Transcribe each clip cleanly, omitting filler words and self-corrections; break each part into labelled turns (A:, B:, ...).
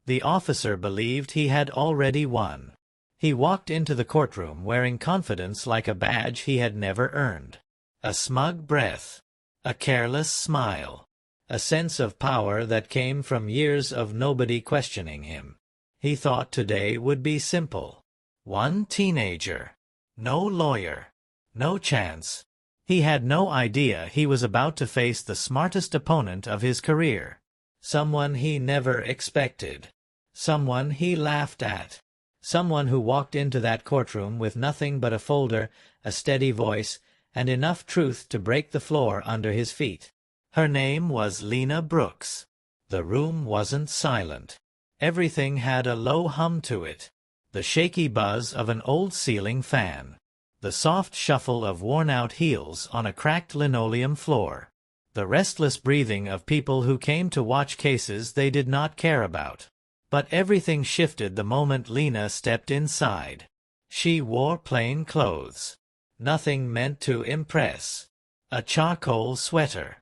A: The officer believed he had already won. He walked into the courtroom wearing confidence like a badge he had never earned. A smug breath. A careless smile. A sense of power that came from years of nobody questioning him. He thought today would be simple. One teenager. No lawyer. No chance. He had no idea he was about to face the smartest opponent of his career. Someone he never expected. Someone he laughed at. Someone who walked into that courtroom with nothing but a folder, a steady voice, and enough truth to break the floor under his feet. Her name was Lena Brooks. The room wasn't silent. Everything had a low hum to it. The shaky buzz of an old ceiling fan. The soft shuffle of worn-out heels on a cracked linoleum floor. The restless breathing of people who came to watch cases they did not care about. But everything shifted the moment Lena stepped inside. She wore plain clothes. Nothing meant to impress. A charcoal sweater.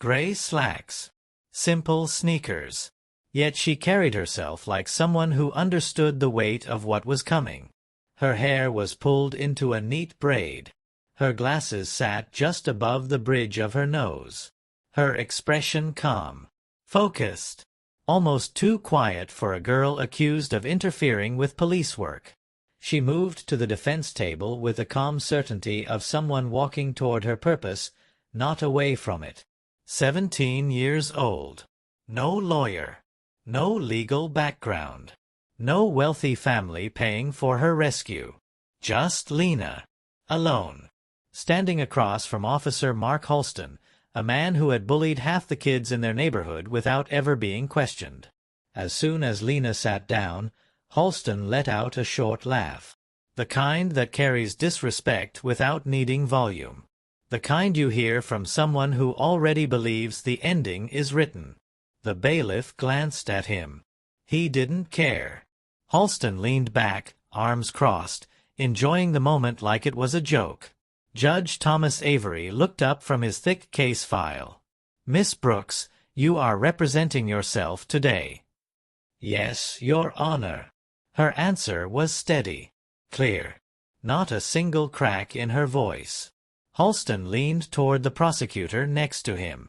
A: Gray slacks. Simple sneakers. Yet she carried herself like someone who understood the weight of what was coming. Her hair was pulled into a neat braid. Her glasses sat just above the bridge of her nose. Her expression calm. Focused. Almost too quiet for a girl accused of interfering with police work. She moved to the defense table with the calm certainty of someone walking toward her purpose, not away from it. 17 years old. No lawyer. No legal background. No wealthy family paying for her rescue. Just Lena. Alone. Standing across from Officer Mark Halston, a man who had bullied half the kids in their neighborhood without ever being questioned. As soon as Lena sat down, Halston let out a short laugh. The kind that carries disrespect without needing volume. The kind you hear from someone who already believes the ending is written. The bailiff glanced at him. He didn't care. Halston leaned back, arms crossed, enjoying the moment like it was a joke. Judge Thomas Avery looked up from his thick case file. "Miss Brooks, you are representing yourself today." "Yes, Your Honor." Her answer was steady, clear. Not a single crack in her voice. Halston leaned toward the prosecutor next to him.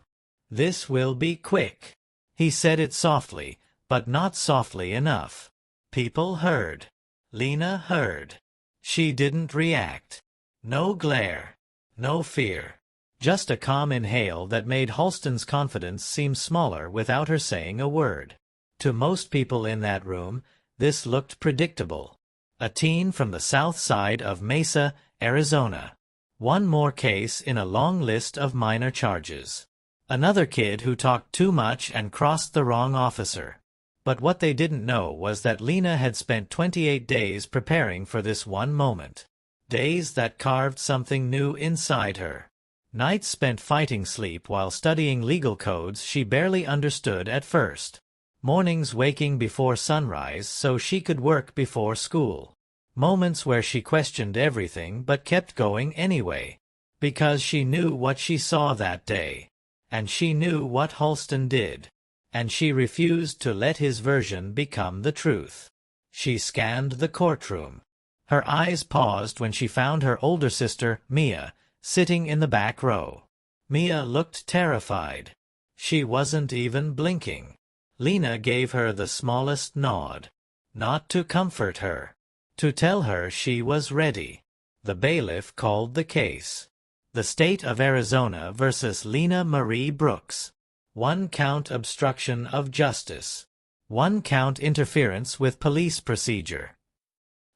A: "This will be quick." He said it softly, but not softly enough. People heard. Lena heard. She didn't react. No glare. No fear. Just a calm inhale that made Halston's confidence seem smaller without her saying a word. To most people in that room, this looked predictable. A teen from the south side of Mesa, Arizona. One more case in a long list of minor charges. Another kid who talked too much and crossed the wrong officer. But what they didn't know was that Lena had spent 28 days preparing for this one moment. Days that carved something new inside her. Nights spent fighting sleep while studying legal codes she barely understood at first. Mornings waking before sunrise so she could work before school. Moments where she questioned everything but kept going anyway. Because she knew what she saw that day. And she knew what Halston did. And she refused to let his version become the truth. She scanned the courtroom. Her eyes paused when she found her older sister, Mia, sitting in the back row. Mia looked terrified. She wasn't even blinking. Lena gave her the smallest nod. Not to comfort her. To tell her she was ready. The bailiff called the case. The State of Arizona versus Lena Marie Brooks. 1 count obstruction of justice. 1 count interference with police procedure.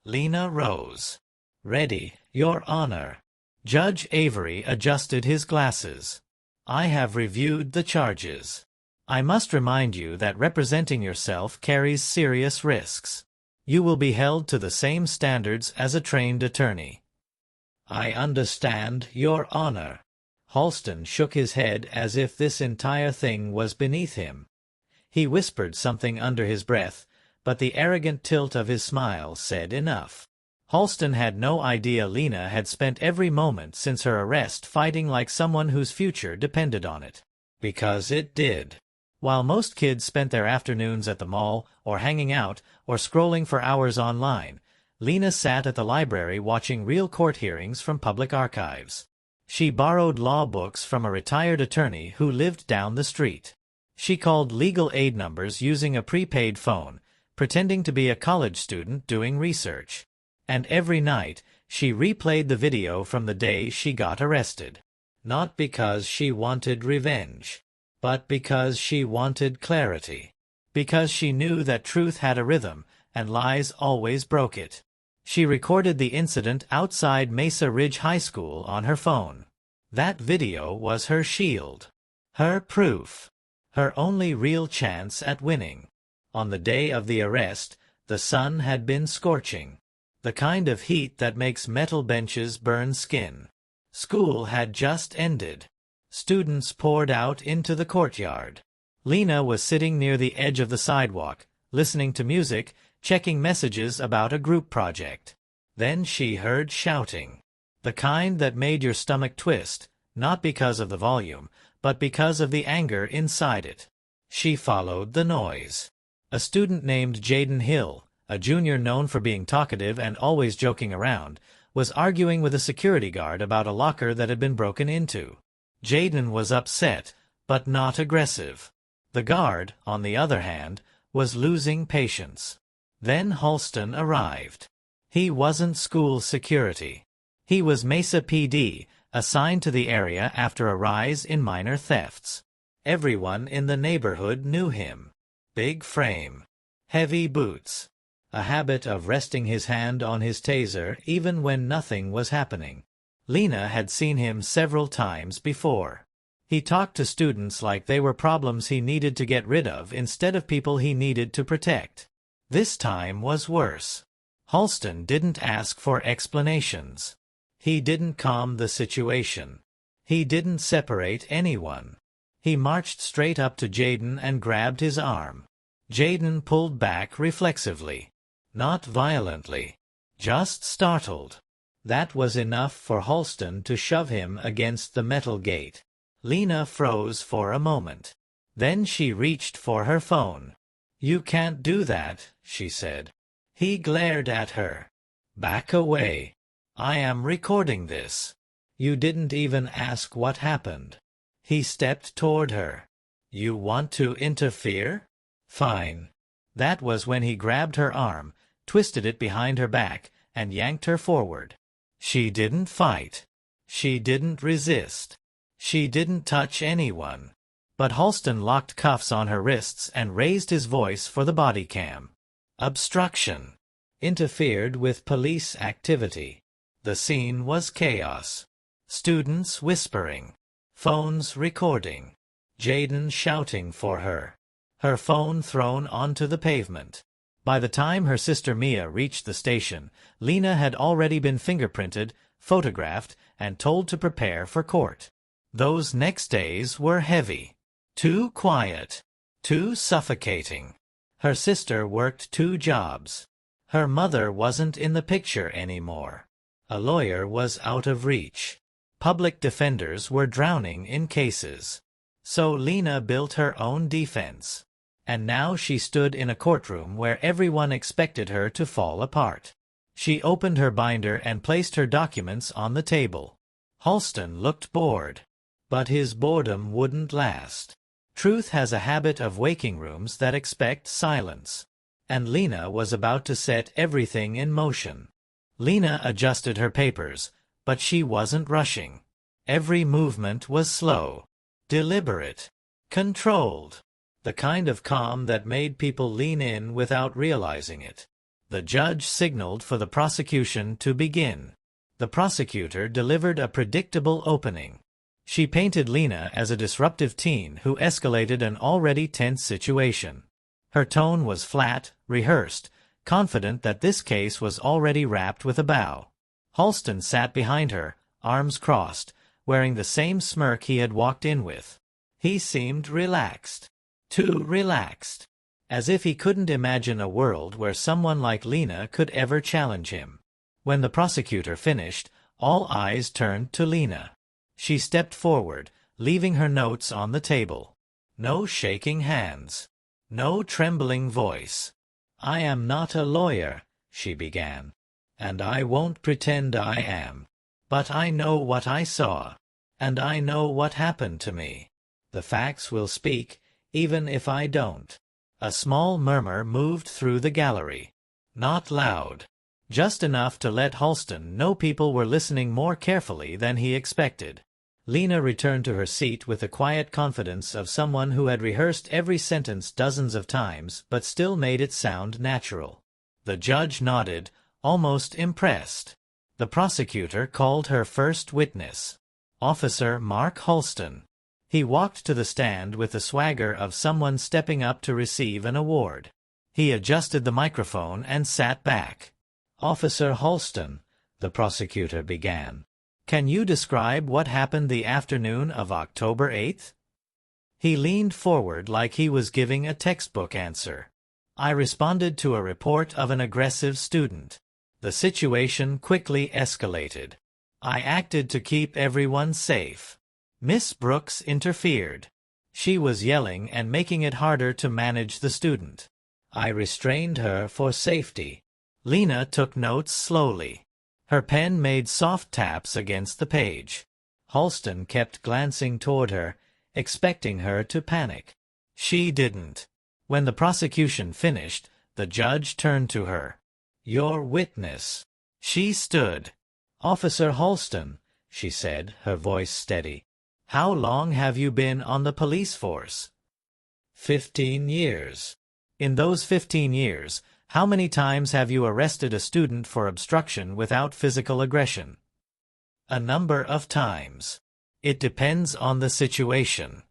A: Lena rose. "Ready, Your Honor." Judge Avery adjusted his glasses. "I have reviewed the charges. I must remind you that representing yourself carries serious risks. You will be held to the same standards as a trained attorney." "I understand, Your Honor." Halston shook his head as if this entire thing was beneath him. He whispered something under his breath, but the arrogant tilt of his smile said enough. Halston had no idea Lena had spent every moment since her arrest fighting like someone whose future depended on it. Because it did. While most kids spent their afternoons at the mall, or hanging out, or scrolling for hours online, Lena sat at the library watching real court hearings from public archives. She borrowed law books from a retired attorney who lived down the street. She called legal aid numbers using a prepaid phone, pretending to be a college student doing research. And every night, she replayed the video from the day she got arrested. Not because she wanted revenge, but because she wanted clarity. Because she knew that truth had a rhythm, and lies always broke it. She recorded the incident outside Mesa Ridge High School on her phone. That video was her shield. Her proof. Her only real chance at winning. On the day of the arrest, the sun had been scorching. The kind of heat that makes metal benches burn skin. School had just ended. Students poured out into the courtyard. Lena was sitting near the edge of the sidewalk, listening to music, checking messages about a group project. Then she heard shouting. The kind that made your stomach twist, not because of the volume, but because of the anger inside it. She followed the noise. A student named Jaden Hill, a junior known for being talkative and always joking around, was arguing with a security guard about a locker that had been broken into. Jaden was upset, but not aggressive. The guard, on the other hand, was losing patience. Then Halston arrived. He wasn't school security. He was Mesa PD, assigned to the area after a rise in minor thefts. Everyone in the neighborhood knew him. Big frame. Heavy boots. A habit of resting his hand on his taser even when nothing was happening. Lena had seen him several times before. He talked to students like they were problems he needed to get rid of instead of people he needed to protect. This time was worse. Halston didn't ask for explanations. He didn't calm the situation. He didn't separate anyone. He marched straight up to Jaden and grabbed his arm. Jaden pulled back reflexively. Not violently. Just startled. That was enough for Halston to shove him against the metal gate. Lena froze for a moment. Then she reached for her phone. "You can't do that," she said. He glared at her. "Back away. I am recording this. You didn't even ask what happened." He stepped toward her. "You want to interfere? Fine." That was when he grabbed her arm, twisted it behind her back, and yanked her forward. She didn't fight. She didn't resist. She didn't touch anyone. But Halston locked cuffs on her wrists and raised his voice for the body cam. Obstruction. Interfered with police activity. The scene was chaos. Students whispering. Phones recording. Jaden shouting for her. Her phone thrown onto the pavement. By the time her sister Mia reached the station, Lena had already been fingerprinted, photographed, and told to prepare for court. Those next days were heavy. Too quiet. Too suffocating. Her sister worked 2 jobs. Her mother wasn't in the picture anymore. A lawyer was out of reach. Public defenders were drowning in cases. So Lena built her own defense. And now she stood in a courtroom where everyone expected her to fall apart. She opened her binder and placed her documents on the table. Halston looked bored. But his boredom wouldn't last. Truth has a habit of waking rooms that expect silence. And Lena was about to set everything in motion. Lena adjusted her papers, but she wasn't rushing. Every movement was slow, deliberate, controlled. The kind of calm that made people lean in without realizing it. The judge signaled for the prosecution to begin. The prosecutor delivered a predictable opening. She painted Lena as a disruptive teen who escalated an already tense situation. Her tone was flat, rehearsed, confident that this case was already wrapped with a bow. Halston sat behind her, arms crossed, wearing the same smirk he had walked in with. He seemed relaxed. Too relaxed. As if he couldn't imagine a world where someone like Lena could ever challenge him. When the prosecutor finished, all eyes turned to Lena. She stepped forward, leaving her notes on the table. No shaking hands. No trembling voice. "I am not a lawyer," she began, "and I won't pretend I am. But I know what I saw, and I know what happened to me. The facts will speak, even if I don't." A small murmur moved through the gallery. Not loud. Just enough to let Halston know people were listening more carefully than he expected. Lena returned to her seat with the quiet confidence of someone who had rehearsed every sentence dozens of times but still made it sound natural. The judge nodded, almost impressed. The prosecutor called her first witness, Officer Mark Halston. He walked to the stand with the swagger of someone stepping up to receive an award. He adjusted the microphone and sat back. "Officer Halston," the prosecutor began, "can you describe what happened the afternoon of October 8th? He leaned forward like he was giving a textbook answer. "I responded to a report of an aggressive student. The situation quickly escalated. I acted to keep everyone safe. Miss Brooks interfered. She was yelling and making it harder to manage the student. I restrained her for safety." Lena took notes slowly. Her pen made soft taps against the page. Halston kept glancing toward her, expecting her to panic. She didn't. When the prosecution finished, the judge turned to her. "Your witness." She stood. "Officer Halston," she said, her voice steady. "How long have you been on the police force?" 15 years. "In those 15 years, how many times have you arrested a student for obstruction without physical aggression?" "A number of times. It depends on the situation."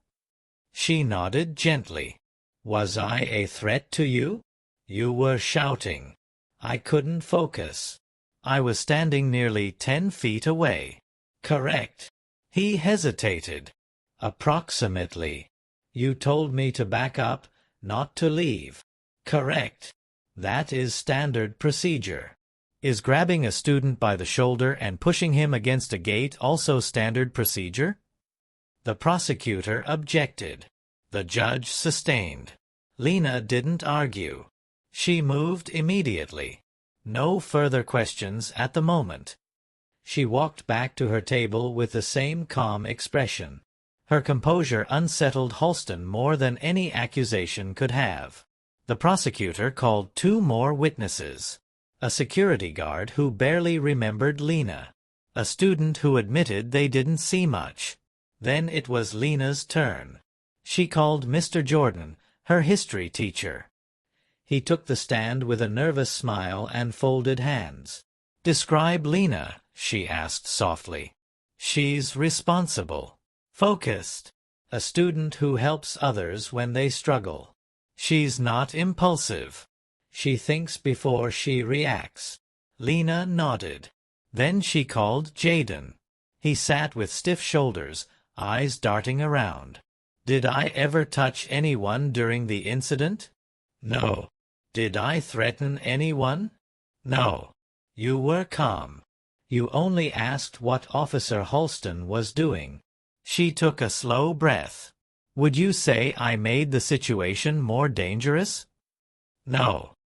A: She nodded gently. "Was I a threat to you?" "You were shouting. I couldn't focus. I was standing nearly 10 feet away." "Correct." He hesitated. "Approximately. You told me to back up, not to leave." "Correct. That is standard procedure." "Is grabbing a student by the shoulder and pushing him against a gate also standard procedure?" The prosecutor objected. The judge sustained. Lena didn't argue. She moved immediately. No further questions at the moment. She walked back to her table with the same calm expression. Her composure unsettled Halston more than any accusation could have. The prosecutor called 2 more witnesses. A security guard who barely remembered Lena. A student who admitted they didn't see much. Then it was Lena's turn. She called Mr. Jordan, her history teacher. He took the stand with a nervous smile and folded hands. "Describe Lena," she asked softly. "She's responsible. Focused. A student who helps others when they struggle. She's not impulsive. She thinks before she reacts." Lena nodded. Then she called Jaden. He sat with stiff shoulders, eyes darting around. "Did I ever touch anyone during the incident?" "No." "Did I threaten anyone?" "No." "You were calm. You only asked what Officer Halston was doing." She took a slow breath. "Would you say I made the situation more dangerous?" "No."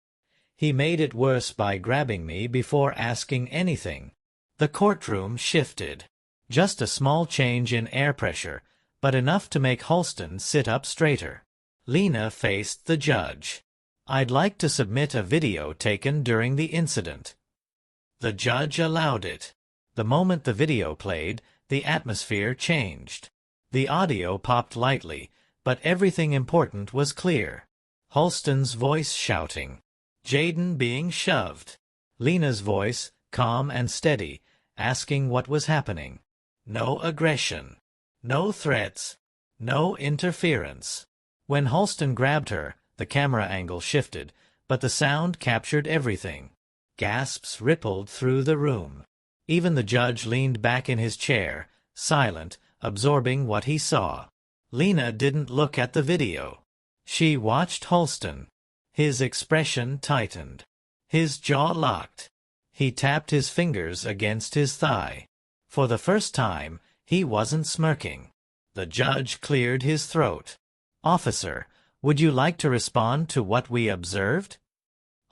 A: "He made it worse by grabbing me before asking anything." The courtroom shifted. Just a small change in air pressure, but enough to make Halston sit up straighter. Lena faced the judge. "I'd like to submit a video taken during the incident." The judge allowed it. The moment the video played, the atmosphere changed. The audio popped lightly, but everything important was clear. Halston's voice shouting. Jaden being shoved. Lena's voice, calm and steady, asking what was happening. No aggression. No threats. No interference. When Halston grabbed her, the camera angle shifted, but the sound captured everything. Gasps rippled through the room. Even the judge leaned back in his chair, silent, absorbing what he saw. Lena didn't look at the video. She watched Halston. His expression tightened. His jaw locked. He tapped his fingers against his thigh. For the first time, he wasn't smirking. The judge cleared his throat. Officer, would you like to respond to what we observed?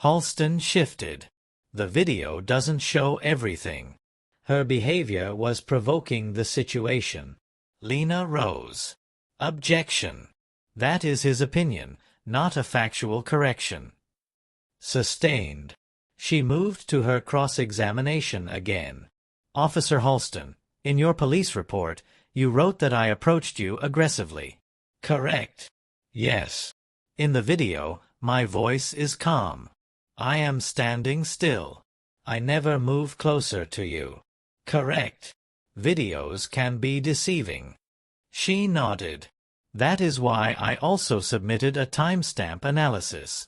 A: Halston shifted. The video doesn't show everything. Her behavior was provoking the situation. Lena rose. Objection. That is his opinion, not a factual correction. Sustained. She moved to her cross-examination again. Officer Halston, in your police report, you wrote that I approached you aggressively. Correct. Yes. In the video, my voice is calm. I am standing still. I never move closer to you. Correct. Videos can be deceiving. She nodded. That is why I also submitted a timestamp analysis.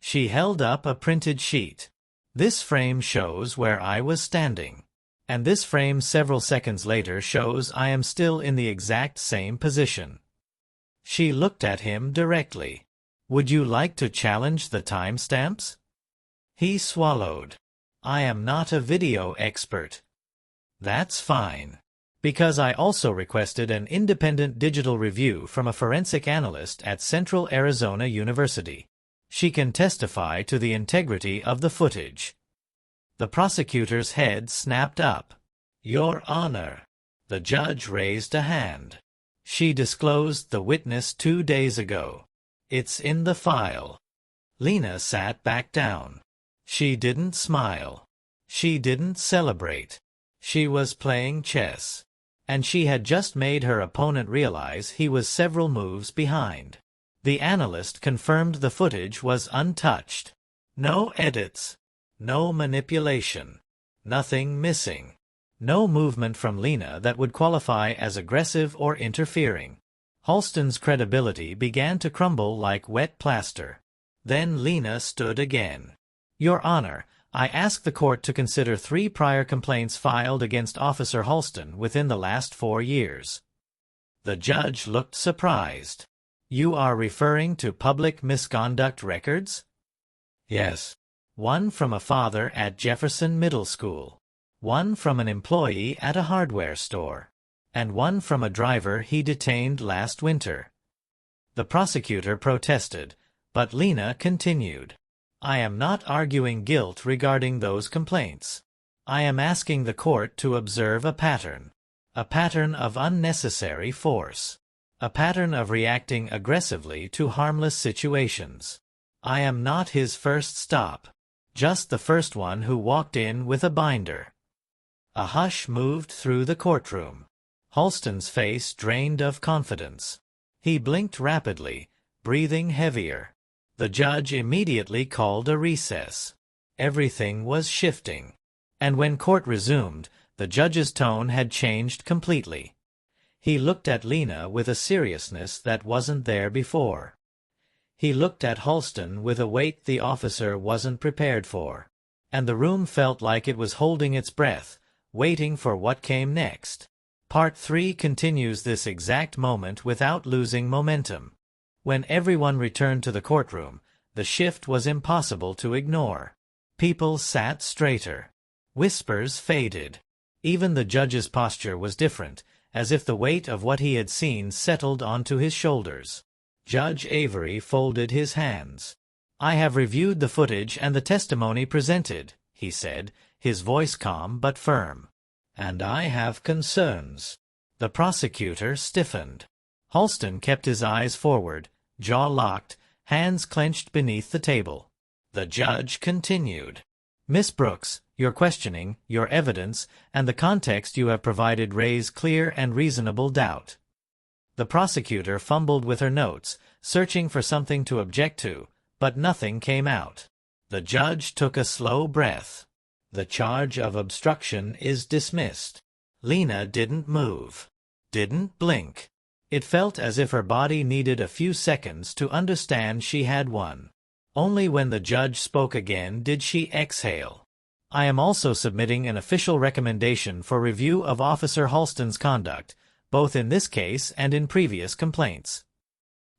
A: She held up a printed sheet. This frame shows where I was standing. And this frame several seconds later shows I am still in the exact same position. She looked at him directly. Would you like to challenge the timestamps? He swallowed. I am not a video expert. That's fine. Because I also requested an independent digital review from a forensic analyst at Central Arizona University. She can testify to the integrity of the footage. The prosecutor's head snapped up. Your Honor. The judge raised a hand. She disclosed the witness 2 days ago. It's in the file. Lena sat back down. She didn't smile. She didn't celebrate. She was playing chess. And she had just made her opponent realize he was several moves behind. The analyst confirmed the footage was untouched. No edits. No manipulation. Nothing missing. No movement from Lena that would qualify as aggressive or interfering. Halston's credibility began to crumble like wet plaster. Then Lena stood again. Your Honor, I ask the court to consider 3 prior complaints filed against Officer Halston within the last 4 years. The judge looked surprised. You are referring to public misconduct records? Yes. One from a father at Jefferson Middle School. One from an employee at a hardware store. And one from a driver he detained last winter. The prosecutor protested, but Lena continued. I am not arguing guilt regarding those complaints. I am asking the court to observe a pattern of unnecessary force, a pattern of reacting aggressively to harmless situations. I am not his first stop, just the first one who walked in with a binder. A hush moved through the courtroom. Halston's face drained of confidence. He blinked rapidly, breathing heavier. The judge immediately called a recess. Everything was shifting. And when court resumed, the judge's tone had changed completely. He looked at Lena with a seriousness that wasn't there before. He looked at Halston with a weight the officer wasn't prepared for. And the room felt like it was holding its breath, waiting for what came next. Part 3 continues this exact moment without losing momentum. When everyone returned to the courtroom, the shift was impossible to ignore. People sat straighter. Whispers faded. Even the judge's posture was different, as if the weight of what he had seen settled onto his shoulders. Judge Avery folded his hands. I have reviewed the footage and the testimony presented, he said, his voice calm but firm. And I have concerns. The prosecutor stiffened. Halston kept his eyes forward, jaw locked, hands clenched beneath the table. The judge continued. Miss Brooks, your questioning, your evidence, and the context you have provided raise clear and reasonable doubt. The prosecutor fumbled with her notes, searching for something to object to, but nothing came out. The judge took a slow breath. The charge of obstruction is dismissed. Lena didn't move. Didn't blink. It felt as if her body needed a few seconds to understand she had won. Only when the judge spoke again did she exhale. I am also submitting an official recommendation for review of Officer Halston's conduct, both in this case and in previous complaints.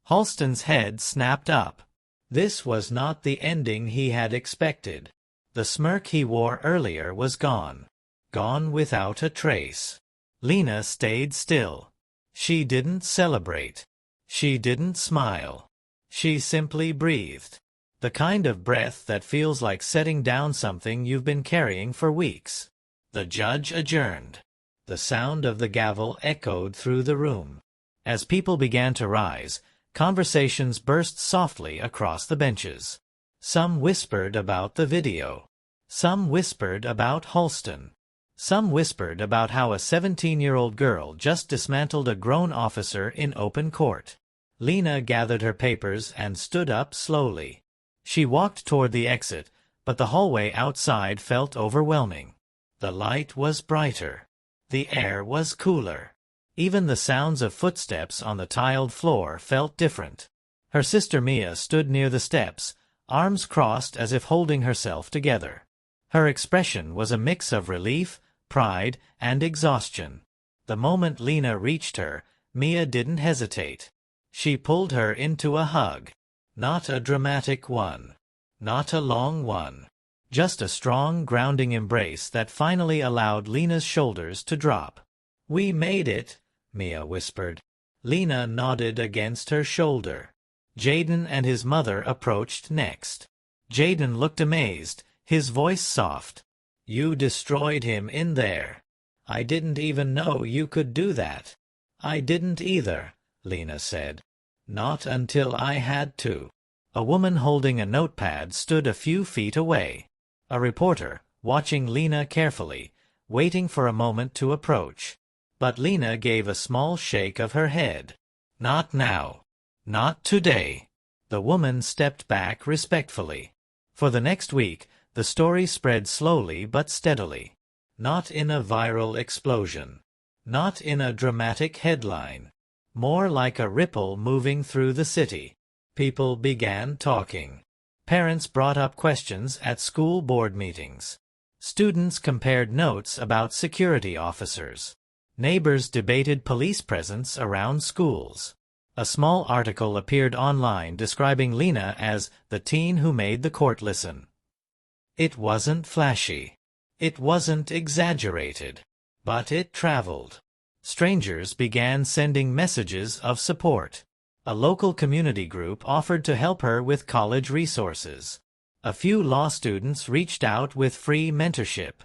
A: Halston's head snapped up. This was not the ending he had expected. The smirk he wore earlier was gone. Gone without a trace. Lena stayed still. She didn't celebrate. She didn't smile. She simply breathed. The kind of breath that feels like setting down something you've been carrying for weeks. The judge adjourned. The sound of the gavel echoed through the room. As people began to rise, conversations burst softly across the benches. Some whispered about the video. Some whispered about Halston. Some whispered about how a 17-year-old girl just dismantled a grown officer in open court. Lena gathered her papers and stood up slowly. She walked toward the exit, but the hallway outside felt overwhelming. The light was brighter. The air was cooler. Even the sounds of footsteps on the tiled floor felt different. Her sister Mia stood near the steps, arms crossed as if holding herself together. Her expression was a mix of relief, pride, and exhaustion. The moment Lena reached her, Mia didn't hesitate. She pulled her into a hug. Not a dramatic one. Not a long one. Just a strong, grounding embrace that finally allowed Lena's shoulders to drop. "We made it," Mia whispered. Lena nodded against her shoulder. Jaden and his mother approached next. Jaden looked amazed, his voice soft. "You destroyed him in there. I didn't even know you could do that." "I didn't either," Lena said. "Not until I had to." A woman holding a notepad stood a few feet away. A reporter, watching Lena carefully, waiting for a moment to approach. But Lena gave a small shake of her head. "Not now. Not today." The woman stepped back respectfully. For the next week, the story spread slowly but steadily. Not in a viral explosion. Not in a dramatic headline. More like a ripple moving through the city. People began talking. Parents brought up questions at school board meetings. Students compared notes about security officers. Neighbors debated police presence around schools. A small article appeared online describing Lena as the teen who made the court listen. It wasn't flashy. It wasn't exaggerated. But it traveled. Strangers began sending messages of support. A local community group offered to help her with college resources. A few law students reached out with free mentorship.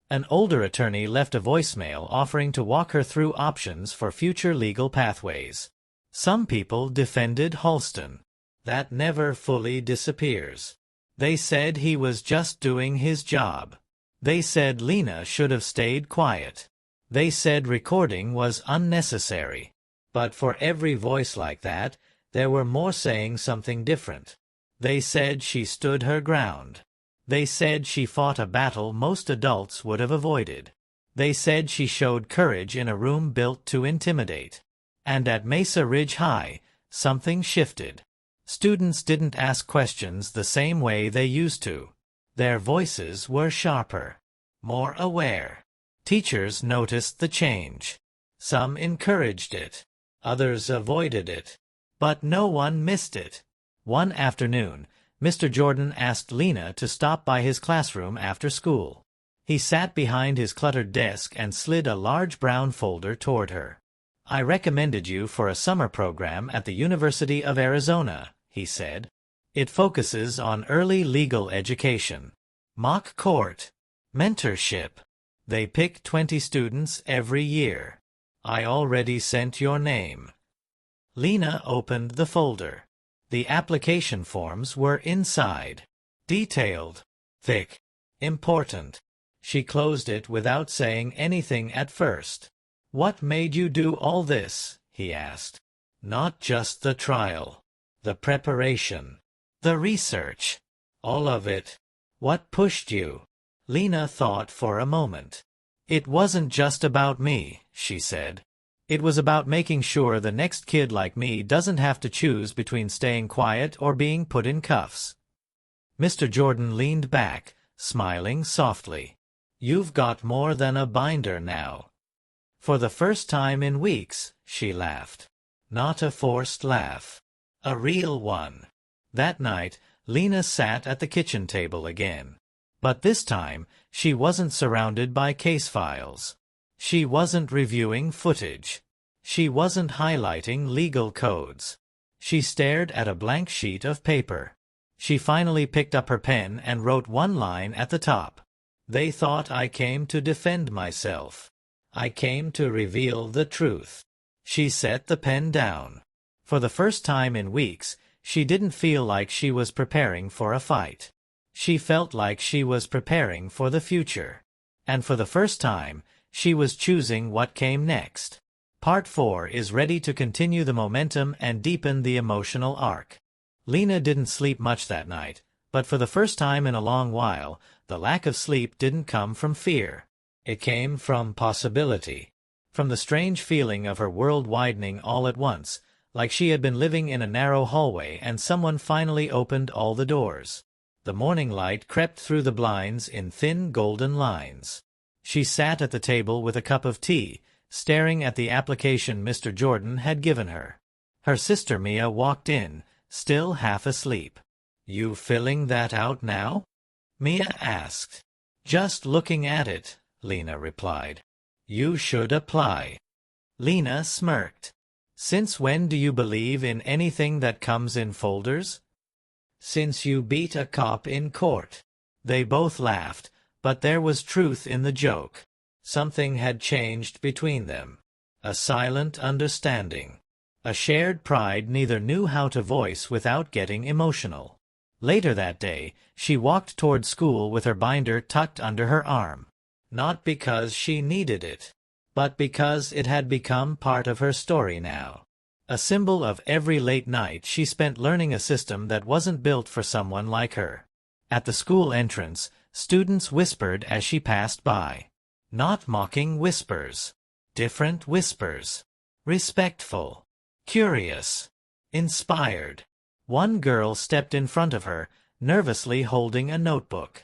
A: An older attorney left a voicemail offering to walk her through options for future legal pathways. Some people defended Halston. That never fully disappears. They said he was just doing his job. They said Lena should have stayed quiet. They said recording was unnecessary. But for every voice like that, there were more saying something different. They said she stood her ground. They said she fought a battle most adults would have avoided. They said she showed courage in a room built to intimidate. And at Mesa Ridge High, something shifted. Students didn't ask questions the same way they used to. Their voices were sharper, more aware. Teachers noticed the change. Some encouraged it. Others avoided it. But no one missed it. One afternoon, Mr. Jordan asked Lena to stop by his classroom after school. He sat behind his cluttered desk and slid a large brown folder toward her. "I recommended you for a summer program at the University of Arizona," he said. "It focuses on early legal education, mock court, mentorship. They pick 20 students every year. I already sent your name." Lena opened the folder. The application forms were inside. Detailed, thick, important. She closed it without saying anything at first. "What made you do all this?" he asked. "Not just the trial. The preparation. The research. All of it. What pushed you?" Lena thought for a moment. "It wasn't just about me," she said. "It was about making sure the next kid like me doesn't have to choose between staying quiet or being put in cuffs." Mr. Jordan leaned back, smiling softly. "You've got more than a binder now." For the first time in weeks, she laughed. Not a forced laugh. A real one. That night, Lena sat at the kitchen table again. But this time, she wasn't surrounded by case files. She wasn't reviewing footage. She wasn't highlighting legal codes. She stared at a blank sheet of paper. She finally picked up her pen and wrote one line at the top. They thought I came to defend myself. I came to reveal the truth. She set the pen down. For the first time in weeks, she didn't feel like she was preparing for a fight. She felt like she was preparing for the future. And for the first time, she was choosing what came next. Part 4 is ready to continue the momentum and deepen the emotional arc. Lena didn't sleep much that night, but for the first time in a long while, the lack of sleep didn't come from fear. It came from possibility. From the strange feeling of her world widening all at once, like she had been living in a narrow hallway and someone finally opened all the doors. The morning light crept through the blinds in thin golden lines. She sat at the table with a cup of tea, staring at the application Mr. Jordan had given her. Her sister Mia walked in, still half asleep. "You filling that out now?" Mia asked. "Just looking at it," Lena replied. "You should apply." Lena smirked. "Since when do you believe in anything that comes in folders?" "Since you beat a cop in court." They both laughed, but there was truth in the joke. Something had changed between them. A silent understanding. A shared pride neither knew how to voice without getting emotional. Later that day, she walked toward school with her binder tucked under her arm. Not because she needed it, but because it had become part of her story now. A symbol of every late night she spent learning a system that wasn't built for someone like her. At the school entrance, students whispered as she passed by. Not mocking whispers. Different whispers. Respectful. Curious. Inspired. One girl stepped in front of her, nervously holding a notebook.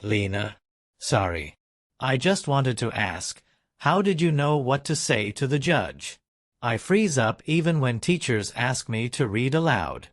A: Lena. Sorry. I just wanted to ask, how did you know what to say to the judge? I freeze up even when teachers ask me to read aloud.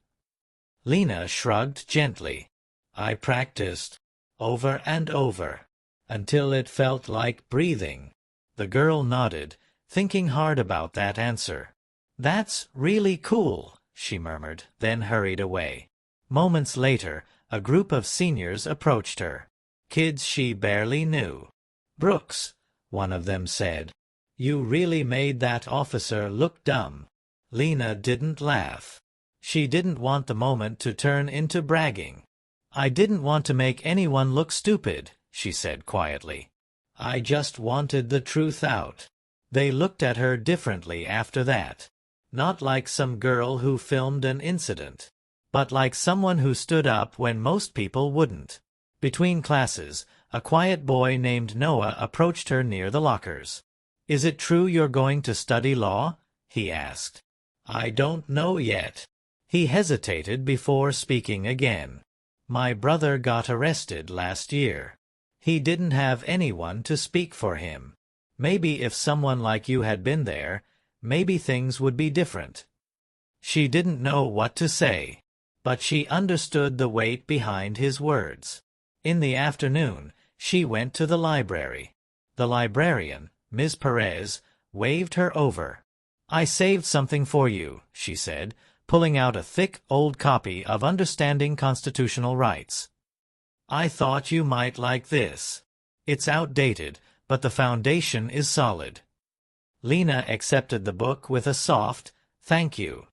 A: Lena shrugged gently. I practiced. Over and over. Until it felt like breathing. The girl nodded, thinking hard about that answer. That's really cool, she murmured, then hurried away. Moments later, a group of seniors approached her. Kids she barely knew. Brooks, one of them said. You really made that officer look dumb. Lena didn't laugh. She didn't want the moment to turn into bragging. I didn't want to make anyone look stupid, she said quietly. I just wanted the truth out. They looked at her differently after that. Not like some girl who filmed an incident, but like someone who stood up when most people wouldn't. Between classes, a quiet boy named Noah approached her near the lockers. Is it true you're going to study law? He asked. I don't know yet. He hesitated before speaking again. My brother got arrested last year. He didn't have anyone to speak for him. Maybe if someone like you had been there, maybe things would be different. She didn't know what to say, but she understood the weight behind his words. In the afternoon, she went to the library. The librarian, Ms. Perez, waved her over. I saved something for you, she said, pulling out a thick old copy of Understanding Constitutional Rights. I thought you might like this. It's outdated, but the foundation is solid. Lena accepted the book with a soft, thank you.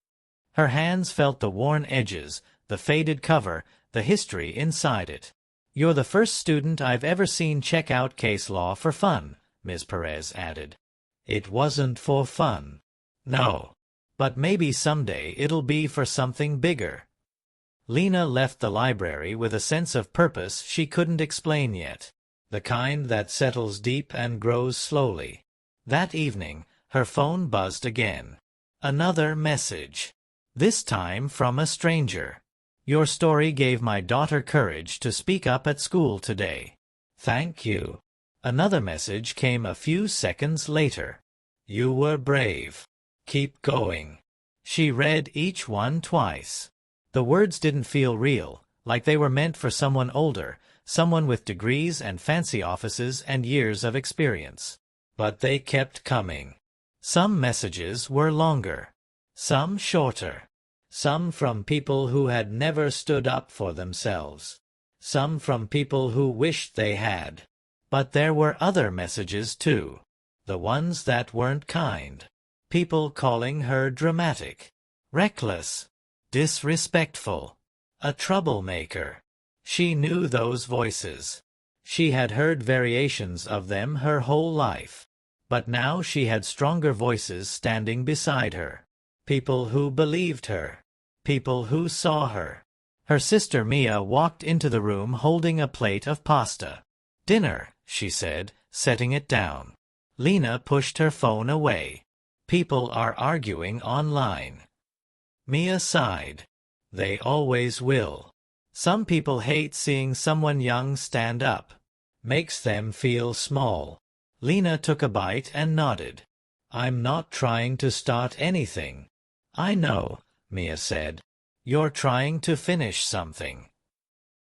A: Her hands felt the worn edges, the faded cover, the history inside it. You're the first student I've ever seen check out case law for fun, Ms. Perez added. It wasn't for fun. No. But maybe someday it'll be for something bigger. Lena left the library with a sense of purpose she couldn't explain yet, the kind that settles deep and grows slowly. That evening, her phone buzzed again. Another message. This time from a stranger. Your story gave my daughter courage to speak up at school today. Thank you. Another message came a few seconds later. You were brave. Keep going. She read each one twice. The words didn't feel real, like they were meant for someone older, someone with degrees and fancy offices and years of experience. But they kept coming. Some messages were longer, some shorter, some from people who had never stood up for themselves, some from people who wished they had. But there were other messages too, the ones that weren't kind. People calling her dramatic, reckless, disrespectful, a troublemaker. She knew those voices. She had heard variations of them her whole life. But now she had stronger voices standing beside her. People who believed her. People who saw her. Her sister Mia walked into the room holding a plate of pasta. "Dinner," she said, setting it down. Lena pushed her phone away. "People are arguing online." Mia sighed. "They always will. Some people hate seeing someone young stand up. Makes them feel small." Lena took a bite and nodded. "I'm not trying to start anything." "I know," Mia said. "You're trying to finish something."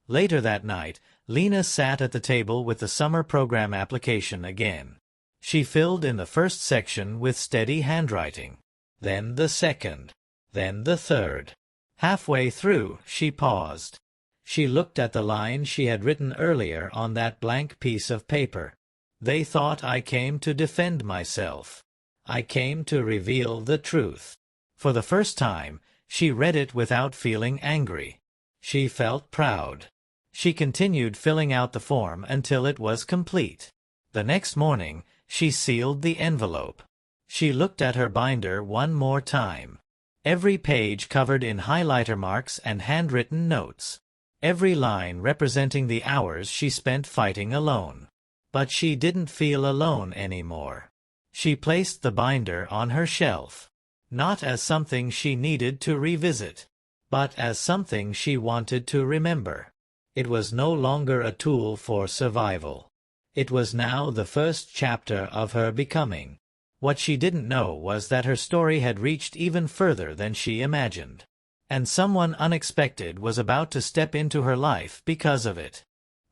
A: Later that night, Lena sat at the table with the summer program application again. She filled in the first section with steady handwriting, then the second, then the third. Halfway through, she paused. She looked at the line she had written earlier on that blank piece of paper. "They thought I came to defend myself. I came to reveal the truth." For the first time, she read it without feeling angry. She felt proud. She continued filling out the form until it was complete. The next morning, she sealed the envelope. She looked at her binder one more time. Every page covered in highlighter marks and handwritten notes. Every line representing the hours she spent fighting alone. But she didn't feel alone anymore. She placed the binder on her shelf, not as something she needed to revisit, but as something she wanted to remember. It was no longer a tool for survival. It was now the first chapter of her becoming. What she didn't know was that her story had reached even further than she imagined. And someone unexpected was about to step into her life because of it.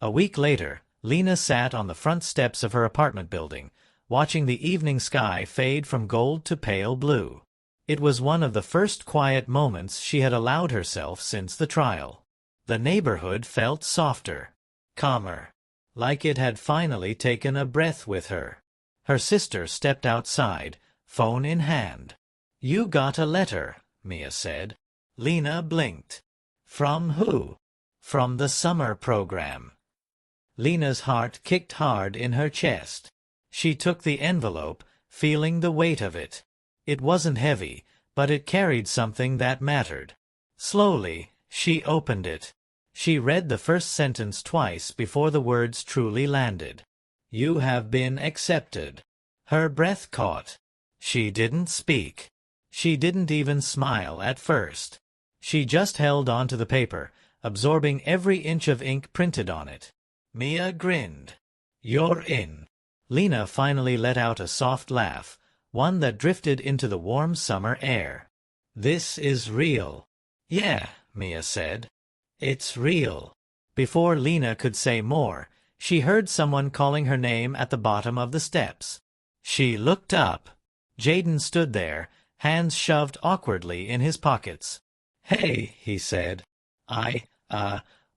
A: A week later, Lena sat on the front steps of her apartment building, watching the evening sky fade from gold to pale blue. It was one of the first quiet moments she had allowed herself since the trial. The neighborhood felt softer, calmer, like it had finally taken a breath with her. Her sister stepped outside, phone in hand. "You got a letter," Mia said. Lena blinked. "From who?" "From the summer program." Lena's heart kicked hard in her chest. She took the envelope, feeling the weight of it. It wasn't heavy, but it carried something that mattered. Slowly, she opened it. She read the first sentence twice before the words truly landed. "You have been accepted." Her breath caught. She didn't speak. She didn't even smile at first. She just held on to the paper, absorbing every inch of ink printed on it. Mia grinned. "You're in." Lena finally let out a soft laugh, one that drifted into the warm summer air. "This is real." "Yeah," Mia said. "It's real." Before Lena could say more, she heard someone calling her name at the bottom of the steps. She looked up. Jaden stood there, hands shoved awkwardly in his pockets. "Hey," he said. I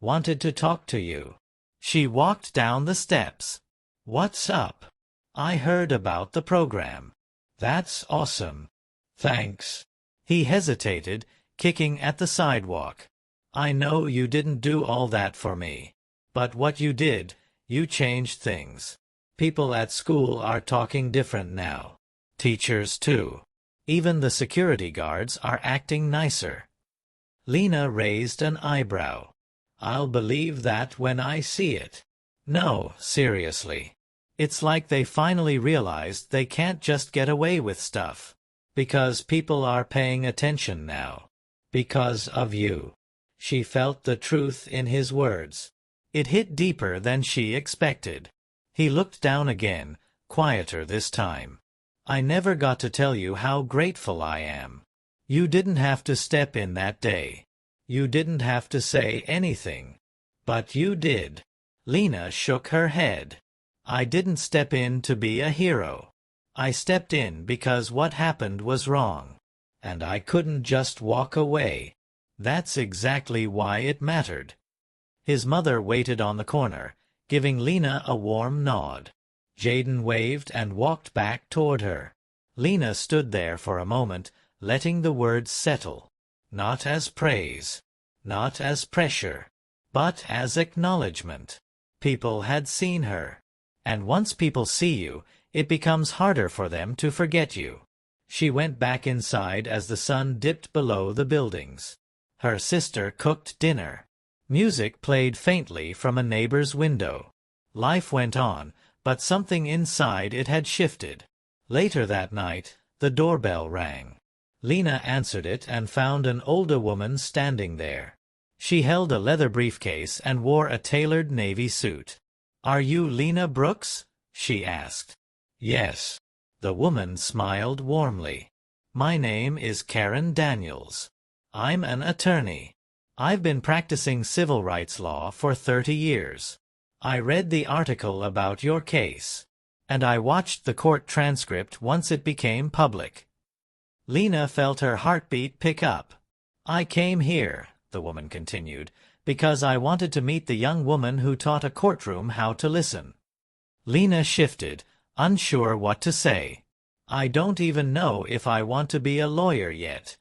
A: wanted to talk to you." She walked down the steps. "What's up?" "I heard about the program." "That's awesome." "Thanks." He hesitated, kicking at the sidewalk. "I know you didn't do all that for me. But what you did, you changed things. People at school are talking different now. Teachers too. Even the security guards are acting nicer." Lena raised an eyebrow. "I'll believe that when I see it." "No, seriously. It's like they finally realized they can't just get away with stuff. Because people are paying attention now. Because of you." She felt the truth in his words. It hit deeper than she expected. He looked down again, quieter this time. "I never got to tell you how grateful I am. You didn't have to step in that day. You didn't have to say anything. But you did." Lena shook her head. "I didn't step in to be a hero. I stepped in because what happened was wrong. And I couldn't just walk away. That's exactly why it mattered. His mother waited on the corner, giving Lena a warm nod. Jaden waved and walked back toward her. Lena stood there for a moment, letting the words settle. Not as praise, not as pressure, but as acknowledgement. People had seen her. And once people see you, it becomes harder for them to forget you. She went back inside as the sun dipped below the buildings. Her sister cooked dinner. Music played faintly from a neighbor's window. Life went on, but something inside it had shifted. Later that night, the doorbell rang. Lena answered it and found an older woman standing there. She held a leather briefcase and wore a tailored navy suit. "Are you Lena Brooks?" she asked. "Yes." The woman smiled warmly. "My name is Karen Daniels. I'm an attorney. I've been practicing civil rights law for 30 years. I read the article about your case, and I watched the court transcript once it became public." Lena felt her heartbeat pick up. "I came here," the woman continued, "because I wanted to meet the young woman who taught a courtroom how to listen." Lena shifted, unsure what to say. "I don't even know if I want to be a lawyer yet."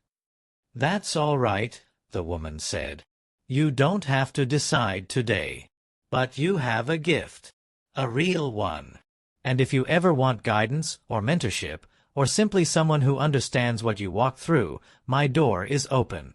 A: "That's all right," the woman said. "You don't have to decide today. But you have a gift. A real one. And if you ever want guidance or mentorship, or simply someone who understands what you walk through, my door is open."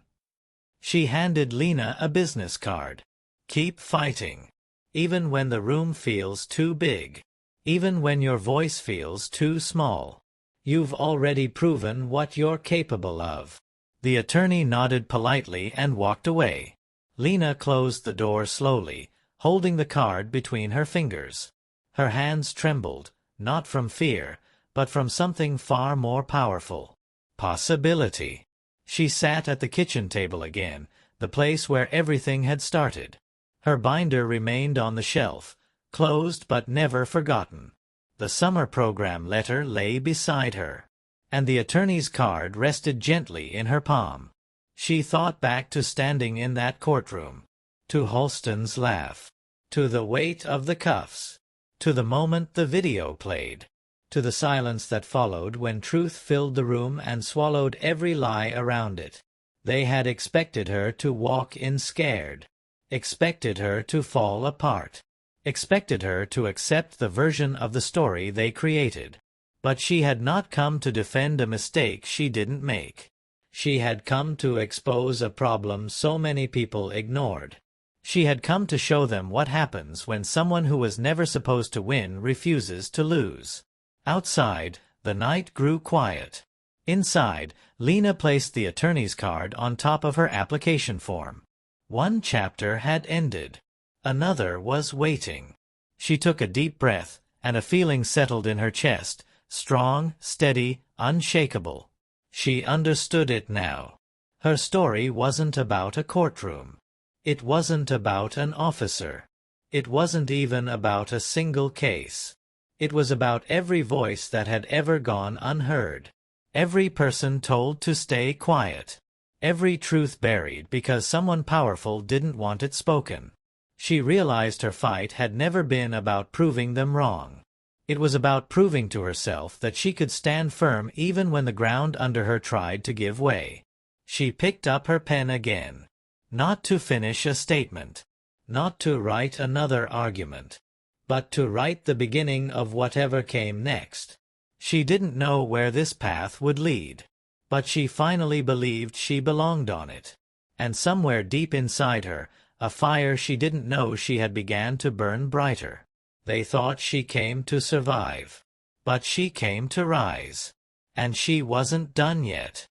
A: She handed Lena a business card. "Keep fighting. Even when the room feels too big. Even when your voice feels too small. You've already proven what you're capable of." The attorney nodded politely and walked away. Lena closed the door slowly, holding the card between her fingers. Her hands trembled, not from fear, but from something far more powerful. Possibility. She sat at the kitchen table again, the place where everything had started. Her binder remained on the shelf, closed but never forgotten. The summer program letter lay beside her, and the attorney's card rested gently in her palm. She thought back to standing in that courtroom, to Halston's laugh, to the weight of the cuffs, to the moment the video played, to the silence that followed when truth filled the room and swallowed every lie around it. They had expected her to walk in scared, expected her to fall apart, expected her to accept the version of the story they created. But she had not come to defend a mistake she didn't make. She had come to expose a problem so many people ignored. She had come to show them what happens when someone who was never supposed to win refuses to lose. Outside, the night grew quiet. Inside, Lena placed the attorney's card on top of her application form. One chapter had ended. Another was waiting. She took a deep breath, and a feeling settled in her chest, strong, steady, unshakable. She understood it now. Her story wasn't about a courtroom. It wasn't about an officer. It wasn't even about a single case. It was about every voice that had ever gone unheard. Every person told to stay quiet. Every truth buried because someone powerful didn't want it spoken. She realized her fight had never been about proving them wrong. It was about proving to herself that she could stand firm even when the ground under her tried to give way. She picked up her pen again. Not to finish a statement. Not to write another argument. But to write the beginning of whatever came next. She didn't know where this path would lead. But she finally believed she belonged on it. And somewhere deep inside her, a fire she didn't know she had began to burn brighter. They thought she came to survive. But she came to rise. And she wasn't done yet.